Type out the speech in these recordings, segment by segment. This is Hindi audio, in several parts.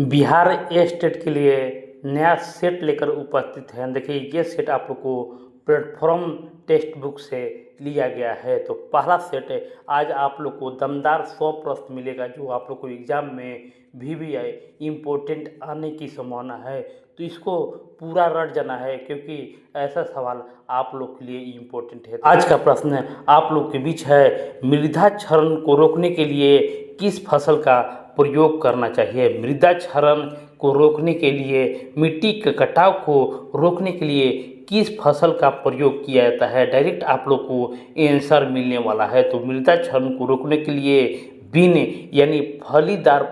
बिहार ए स्टेट के लिए नया सेट लेकर उपस्थित हैं। देखिए ये सेट आप लोग को प्लेटफॉर्म टेक्स्ट बुक से लिया गया है। तो पहला सेट आज आप लोग को दमदार 100 प्रश्न मिलेगा जो आप लोग को एग्जाम में भी इम्पोर्टेंट आने की संभावना है। तो इसको पूरा रट जाना है क्योंकि ऐसा सवाल आप लोग के लिए इम्पोर्टेंट है। आज का प्रश्न आप लोग के बीच है, मृदा क्षरण को रोकने के लिए किस फसल का प्रयोग करना चाहिए। मृदा क्षरण को रोकने के लिए, मिट्टी के कटाव को रोकने के लिए किस फसल का प्रयोग किया जाता है। डायरेक्ट आप लोग को आंसर मिलने वाला है। तो मृदा क्षरण को रोकने के लिए बीन यानी फलीदार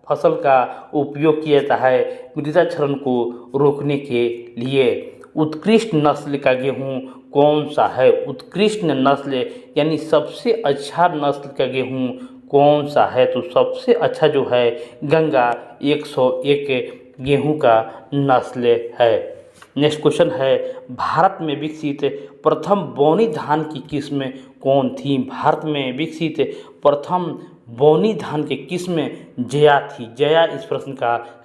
फसल का उपयोग किया जाता है। मृदा क्षरण को रोकने के लिए उत्कृष्ट नस्ल का गेहूँ कौन सा है। उत्कृष्ट नस्ल यानी सबसे अच्छा नस्ल का गेहूँ कौन सा है। तो सबसे अच्छा जो है गंगा 101 गेहूं का नस्ल है। नेक्स्ट क्वेश्चन है, भारत में विकसित प्रथम बौनी धान की किस्म कौन थी। भारत में विकसित प्रथम बौनी धान की किस्म जया थी। जया इस प्रश्न का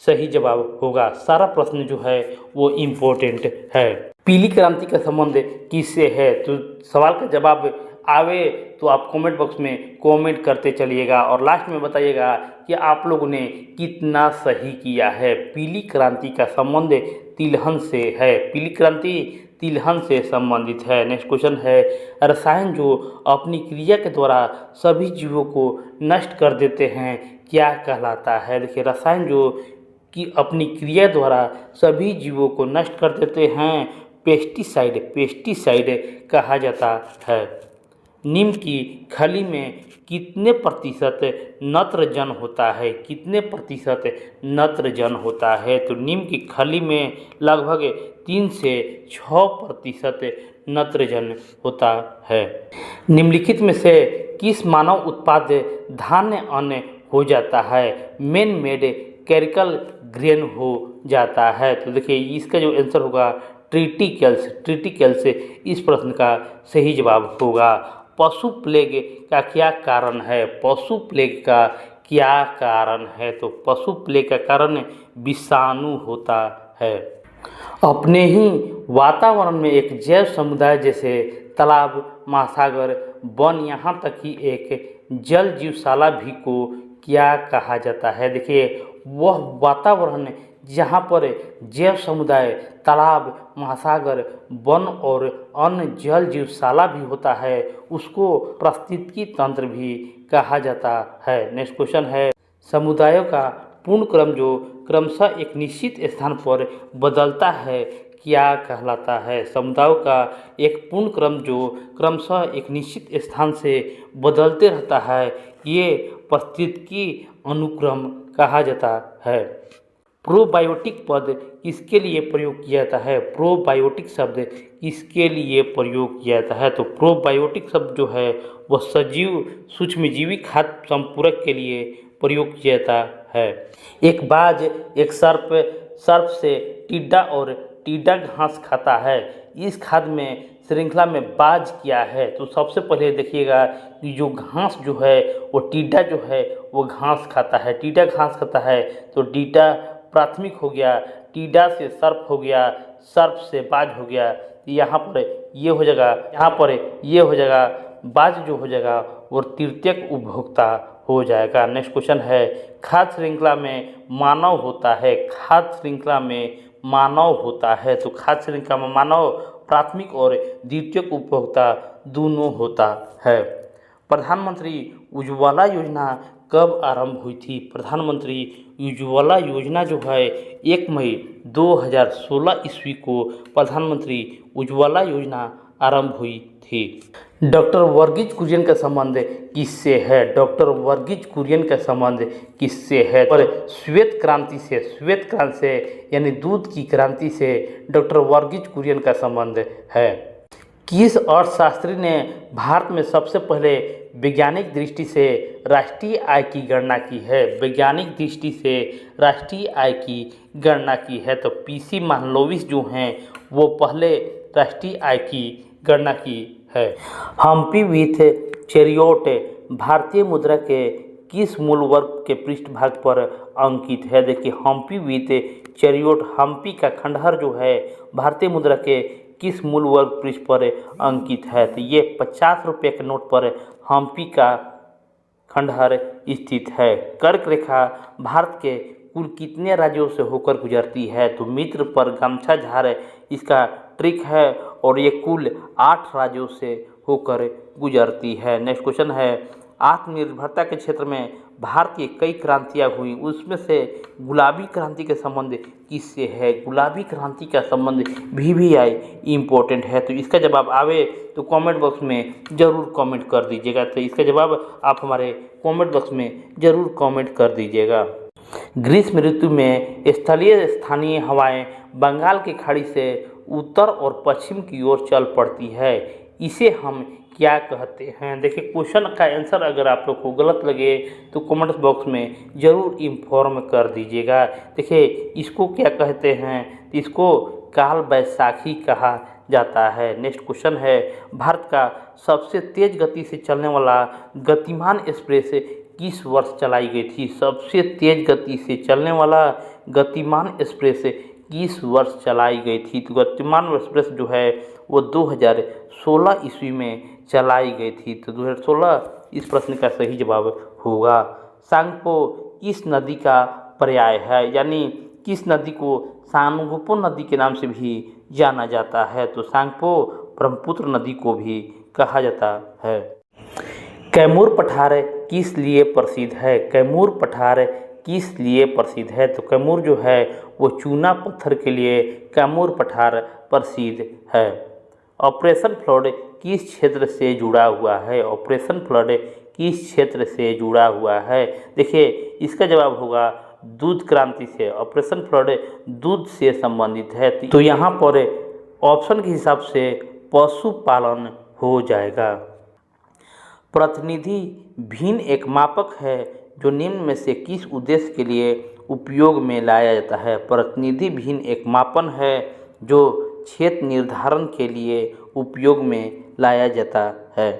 सही जवाब होगा। सारा प्रश्न जो है वो इम्पोर्टेंट है। पीली क्रांति का संबंध किससे है। तो सवाल का जवाब आवे तो आप कमेंट बॉक्स में कमेंट करते चलिएगा और लास्ट में बताइएगा कि आप लोगों ने कितना सही किया है। पीली क्रांति का संबंध तिलहन से है। पीली क्रांति तिलहन से संबंधित है। नेक्स्ट क्वेश्चन है, रसायन जो अपनी क्रिया के द्वारा सभी जीवों को नष्ट कर देते हैं क्या कहलाता है। देखिए रसायन जो कि अपनी क्रिया द्वारा सभी जीवों को नष्ट कर देते हैं पेस्टिसाइड कहा जाता है। नीम की खली में कितने प्रतिशत नत्रजन होता है। कितने प्रतिशत नत्रजन होता है। तो नीम की खली में लगभग 3 से 6% नत्रजन होता है। निम्नलिखित में से किस मानव उत्पाद धान्य अन्न हो जाता है। मेन मेड कैरिकल ग्रेन हो जाता है। तो देखिए इसका जो आंसर होगा ट्रिटिकल्स इस प्रश्न का सही जवाब होगा। पशु प्लेग का क्या कारण है। पशु प्लेग का क्या कारण है। तो पशु प्लेग का कारण विषाणु होता है। अपने ही वातावरण में एक जैव समुदाय जैसे तालाब, महासागर, वन, यहाँ तक कि एक जल जीवशाला भी को क्या कहा जाता है। देखिए वह वातावरण जहाँ पर जैव समुदाय, तालाब, महासागर, वन और अन्य जल जीवशाला भी होता है उसको पारिस्थितिकी तंत्र भी कहा जाता है। नेक्स्ट क्वेश्चन है, समुदायों का पूर्ण क्रम जो क्रमशः एक निश्चित स्थान पर बदलता है क्या कहलाता है। समुदायों का एक पूर्ण क्रम जो क्रमशः एक निश्चित स्थान से बदलते रहता है ये पारिस्थितिकी अनुक्रम कहा जाता है। प्रोबायोटिक पद किसके लिए प्रयोग किया जाता है। प्रोबायोटिक शब्द किसके लिए प्रयोग किया जाता है। तो प्रोबायोटिक शब्द जो है वह सजीव सूक्ष्मजीवी खाद्य संपूरक के लिए प्रयोग किया जाता है। एक बाज एक सर्प से टिड्डा और टिड्डा घास खाता है। इस खाद्य में श्रृंखला में बाज क्या है। तो सबसे पहले देखिएगा कि जो घास जो है वो टिड्डा जो है वो घास खाता है। टिड्डा घास खाता है तो टिड्डा प्राथमिक हो गया, टिड्डा से सर्प हो गया, सर्प से बाज हो गया। यहाँ पर ये हो जाएगा, यहाँ पर ये हो जाएगा, बाज जो हो जाएगा वो तृतीयक उपभोक्ता हो जाएगा। नेक्स्ट क्वेश्चन है, खाद्य श्रृंखला में मानव होता है। खाद्य श्रृंखला में मानव होता है। तो खाद्य श्रृंखला में मानव प्राथमिक और द्वितीयक उपभोक्ता दोनों होता है। प्रधानमंत्री उज्ज्वला योजना कब आरंभ हुई थी। प्रधानमंत्री उज्ज्वला योजना जो है 1 मई 2016 ईस्वी को प्रधानमंत्री उज्ज्वला योजना आरंभ हुई थी। डॉक्टर वर्गीज कुरियन का संबंध किससे है। डॉक्टर वर्गीज कुरियन का संबंध किससे है। और श्वेत क्रांति से यानी दूध की क्रांति से डॉक्टर वर्गीज कुरियन का संबंध है। किस अर्थशास्त्री ने भारत में सबसे पहले वैज्ञानिक दृष्टि से राष्ट्रीय आय की गणना की है। वैज्ञानिक दृष्टि से राष्ट्रीय आय की गणना की है। तो पीसी महलनोबिस जो हैं वो पहले राष्ट्रीय आय की गणना की है। हम्पी विथ चैरियट भारतीय मुद्रा के किस मूल वर्ग के पृष्ठभाग पर अंकित है? देखिए, हम्पी विथ चैरियट, हम्पी का खंडहर जो है भारतीय मुद्रा के किस मूल वर्ग पृष्ठ पर अंकित है? तो ये 50 रुपये के नोट पर हम्पी का खंडहर स्थित है। कर्क रेखा भारत के कुल कितने राज्यों से होकर गुजरती है? तो मित्र पर गमछा झार इसका ट्रिक है और ये कुल 8 राज्यों से होकर गुजरती है। नेक्स्ट क्वेश्चन है, आत्मनिर्भरता के क्षेत्र में भारत की कई क्रांतियाँ हुई, उसमें से गुलाबी क्रांति के संबंध किससे है? गुलाबी क्रांति का संबंध VVI इम्पोर्टेंट है। तो इसका जवाब आवे तो कमेंट बॉक्स में ज़रूर कमेंट कर दीजिएगा। तो इसका जवाब आप हमारे कमेंट बॉक्स में ज़रूर कमेंट कर दीजिएगा। ग्रीष्म ऋतु में स्थलीय स्थानीय हवाएं बंगाल की खाड़ी से उत्तर और पश्चिम की ओर चल पड़ती है, इसे हम क्या कहते हैं? देखिए, क्वेश्चन का आंसर अगर आप लोग को गलत लगे तो कमेंट बॉक्स में ज़रूर इन्फॉर्म कर दीजिएगा। देखिए, इसको क्या कहते हैं? इसको काल बैसाखी कहा जाता है। नेक्स्ट क्वेश्चन है, भारत का सबसे तेज गति से चलने वाला गतिमान एक्सप्रेस किस वर्ष चलाई गई थी? सबसे तेज गति से चलने वाला गतिमान एक्सप्रेस किस वर्ष चलाई गई थी? तो गतिमान एक्सप्रेस जो है वो 2016 ईस्वी में चलाई गई थी। तो 2016 इस प्रश्न का सही जवाब होगा। सांगपो किस नदी का पर्याय है? यानी किस नदी को सांगपो नदी के नाम से भी जाना जाता है? तो सांगपो ब्रह्मपुत्र नदी को भी कहा जाता है। कैमूर पठार किस लिए प्रसिद्ध है? कैमूर पठार किस लिए प्रसिद्ध है? तो कैमूर जो है वो चूना पत्थर के लिए कैमूर पठार प्रसिद्ध है। ऑपरेशन फ्लड किस क्षेत्र से जुड़ा हुआ है? ऑपरेशन फ्लड किस क्षेत्र से जुड़ा हुआ है? देखिए, इसका जवाब होगा दूध क्रांति से। ऑपरेशन फ्लड दूध से संबंधित है, तो यहाँ पर ऑप्शन के हिसाब से पशुपालन हो जाएगा। प्रतिनिधि भिन्न एक मापक है जो निम्न में से किस उद्देश्य के लिए उपयोग में लाया जाता है? प्रतिनिधि भिन्न एक मापन है जो क्षेत्र निर्धारण के लिए उपयोग में लाया जाता है।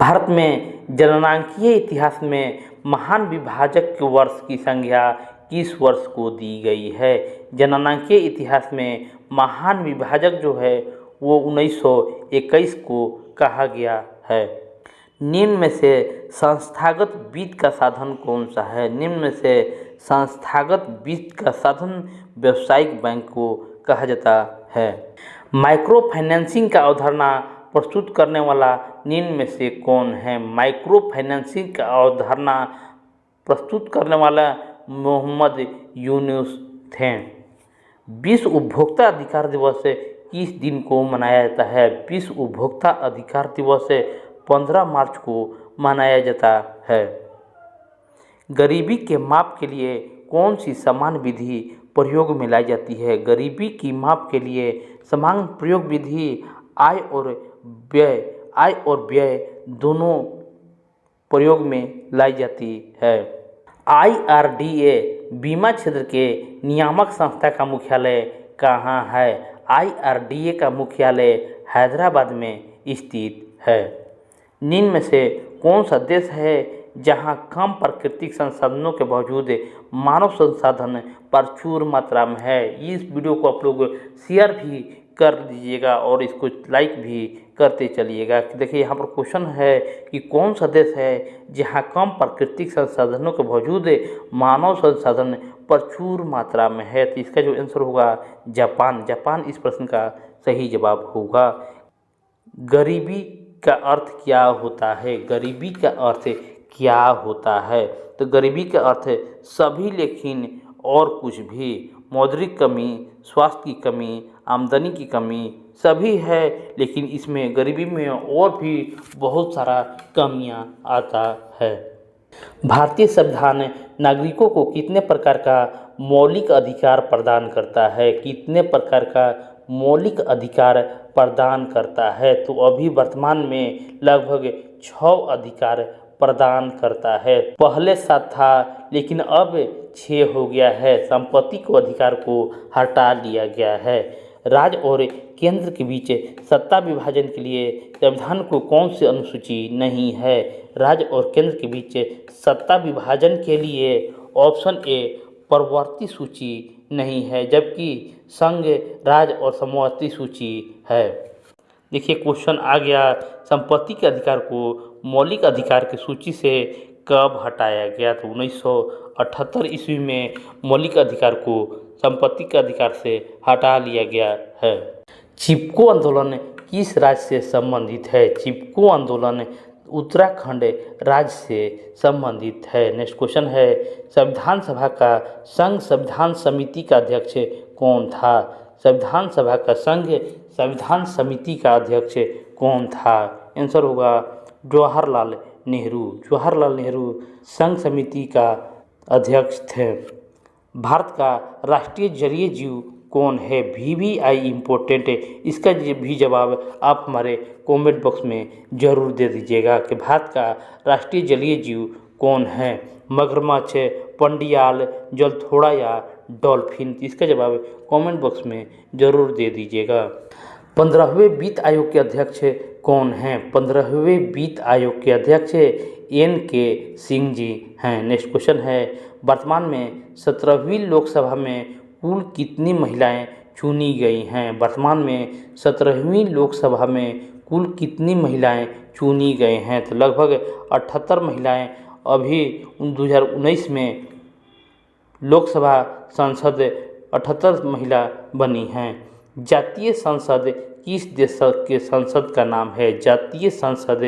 भारत में जननांकीय इतिहास में महान विभाजक के वर्ष की संज्ञा किस वर्ष को दी गई है? जननांकीय इतिहास में महान विभाजक जो है वो 1921 को कहा गया है। निम्न में से संस्थागत वित्त का साधन कौन सा है? निम्न में से संस्थागत वित्त का साधन व्यावसायिक बैंक को कहा जाता है। माइक्रो फाइनेंसिंग का अवधारणा प्रस्तुत करने वाला निम्न में से कौन है? माइक्रो फाइनेंसिंग का अवधारणा प्रस्तुत करने वाला मोहम्मद यूनुस थे। विश्व उपभोक्ता अधिकार दिवस किस दिन को मनाया जाता है? विश्व उपभोक्ता अधिकार दिवस 15 मार्च को मनाया जाता है। गरीबी के माप के लिए कौन सी समान विधि प्रयोग में लाई जाती है? गरीबी की माप के लिए समान प्रयोग विधि आय और व्यय दोनों प्रयोग में लाई जाती है। IRDA बीमा क्षेत्र के नियामक संस्था का मुख्यालय कहाँ है? IRDA का मुख्यालय हैदराबाद में स्थित है। निम्न में से कौन सा देश है जहां कम प्राकृतिक संसाधनों के बावजूद मानव संसाधन प्रचुर मात्रा में है? इस वीडियो को आप लोग शेयर भी कर दीजिएगा और इसको लाइक भी करते चलिएगा। देखिए, यहाँ पर क्वेश्चन है कि कौन सा देश है जहां कम प्राकृतिक संसाधनों के बावजूद मानव संसाधन प्रचुर मात्रा में है? तो इसका जो आंसर होगा जापान। जापान इस प्रश्न का सही जवाब होगा। गरीबी का अर्थ क्या होता है? गरीबी का अर्थ क्या होता है? तो गरीबी का अर्थ सभी लेकिन और कुछ भी, मौद्रिक कमी, स्वास्थ्य की कमी, आमदनी की कमी सभी है, लेकिन इसमें गरीबी में और भी बहुत सारा कमियां आता है। भारतीय संविधान नागरिकों को कितने प्रकार का मौलिक अधिकार प्रदान करता है? कितने प्रकार का मौलिक अधिकार प्रदान करता है? तो अभी वर्तमान में लगभग 6 अधिकार प्रदान करता है। पहले 7 था लेकिन अब 6 हो गया है। संपत्ति को अधिकार को हटा लिया गया है। राज्य और केंद्र के बीच सत्ता विभाजन के लिए संविधान को कौन सी अनुसूची नहीं है? राज्य और केंद्र के बीच सत्ता विभाजन के लिए ऑप्शन ए प्रवर्ती सूची नहीं है, जबकि संघ, राज्य और समवर्ती सूची है। देखिए क्वेश्चन आ गया, संपत्ति के अधिकार को मौलिक अधिकार की सूची से कब हटाया गया? तो 1978 ईस्वी में मौलिक अधिकार को संपत्ति के अधिकार से हटा लिया गया है। चिपको आंदोलन किस राज्य से संबंधित है? चिपको आंदोलन उत्तराखंड राज्य से संबंधित है। नेक्स्ट क्वेश्चन है, संविधान सभा का संघ संविधान समिति का अध्यक्ष कौन था? संविधान सभा का संघ संविधान समिति का अध्यक्ष कौन था? आंसर होगा जवाहरलाल नेहरू। जवाहरलाल नेहरू संघ समिति का अध्यक्ष थे। भारत का राष्ट्रीय जलीय जीव कौन है? VVI इम्पोर्टेंट है, इसका भी जवाब आप हमारे कमेंट बॉक्स में ज़रूर दे दीजिएगा कि भारत का राष्ट्रीय जलीय जीव कौन है? मगरमच्छ, पंडियाल, जलथोड़ा या डॉल्फिन? इसका जवाब कमेंट बॉक्स में ज़रूर दे दीजिएगा। 15वें वित्त आयोग के अध्यक्ष कौन हैं? 15वें वित्त आयोग के अध्यक्ष NK सिंह जी हैं। नेक्स्ट क्वेश्चन है, वर्तमान में 17वीं लोकसभा में कुल कितनी महिलाएं चुनी गई हैं? वर्तमान में 17वीं लोकसभा में कुल कितनी महिलाएं चुनी गए हैं? तो लगभग 78 महिलाएं अभी 2019 में लोकसभा सांसद 78 महिला बनी हैं। जातीय संसद किस देश के संसद का नाम है? जातीय संसद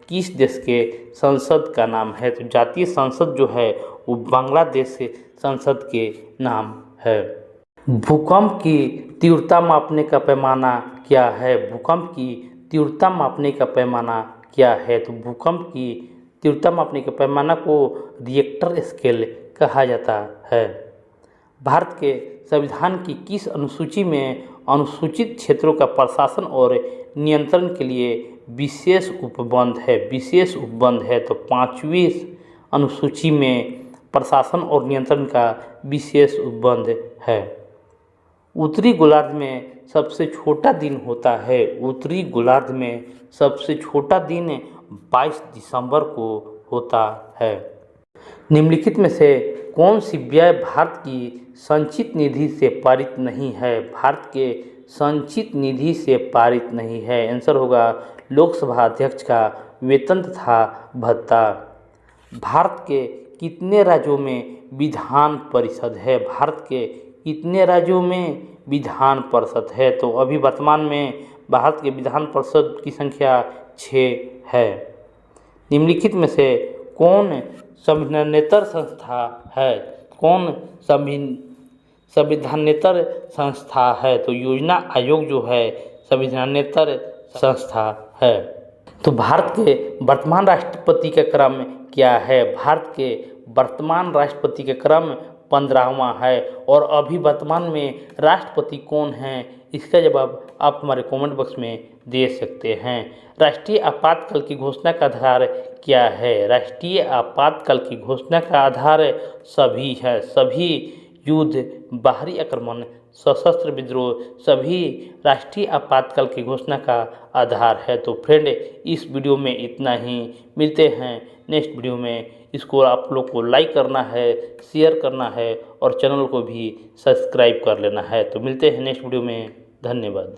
किस देश के संसद का नाम है? तो जातीय संसद जो है वो बांग्लादेश संसद के नाम है। भूकंप की तीव्रता मापने का पैमाना क्या है? भूकंप की तीव्रता मापने का पैमाना क्या है? तो भूकंप की तीव्रता मापने के पैमाना को रिएक्टर स्केल कहा जाता है। भारत के संविधान की किस अनुसूची में अनुसूचित क्षेत्रों का प्रशासन और नियंत्रण के लिए विशेष उपबंध है? विशेष उपबंध है। तो 5वीं अनुसूची में प्रशासन और नियंत्रण का विशेष उपबंध है। उत्तरी गोलार्ध में सबसे छोटा दिन होता है? उत्तरी गोलार्ध में सबसे छोटा दिन 22 दिसंबर को होता है। निम्नलिखित में से कौन सी व्यय भारत की संचित निधि से पारित नहीं है? भारत के संचित निधि से पारित नहीं है। आंसर होगा लोकसभा अध्यक्ष का वेतन तथा भत्ता। भारत के कितने राज्यों में विधान परिषद है? भारत के कितने राज्यों में विधान परिषद है? तो अभी वर्तमान में भारत के विधान परिषद की संख्या 6 है। निम्नलिखित में से कौन संविधानेतर संस्था है? कौन संविधानेतर संस्था है? तो योजना आयोग जो है संविधानेतर संस्था है। तो भारत के वर्तमान राष्ट्रपति का क्रम क्या है? भारत के वर्तमान राष्ट्रपति का क्रम 15वां है। और अभी वर्तमान में राष्ट्रपति कौन हैं, इसका जवाब आप हमारे कमेंट बॉक्स में दे सकते हैं। राष्ट्रीय आपातकाल की घोषणा का आधार क्या है? राष्ट्रीय आपातकाल की घोषणा का आधार सभी है। सभी युद्ध, बाहरी आक्रमण, सशस्त्र विद्रोह सभी राष्ट्रीय आपातकाल की घोषणा का आधार है। तो फ्रेंड, इस वीडियो में इतना ही। मिलते हैं नेक्स्ट वीडियो में। इसको आप लोग को लाइक करना है, शेयर करना है और चैनल को भी सब्सक्राइब कर लेना है। तो मिलते हैं नेक्स्ट वीडियो में। धन्यवाद।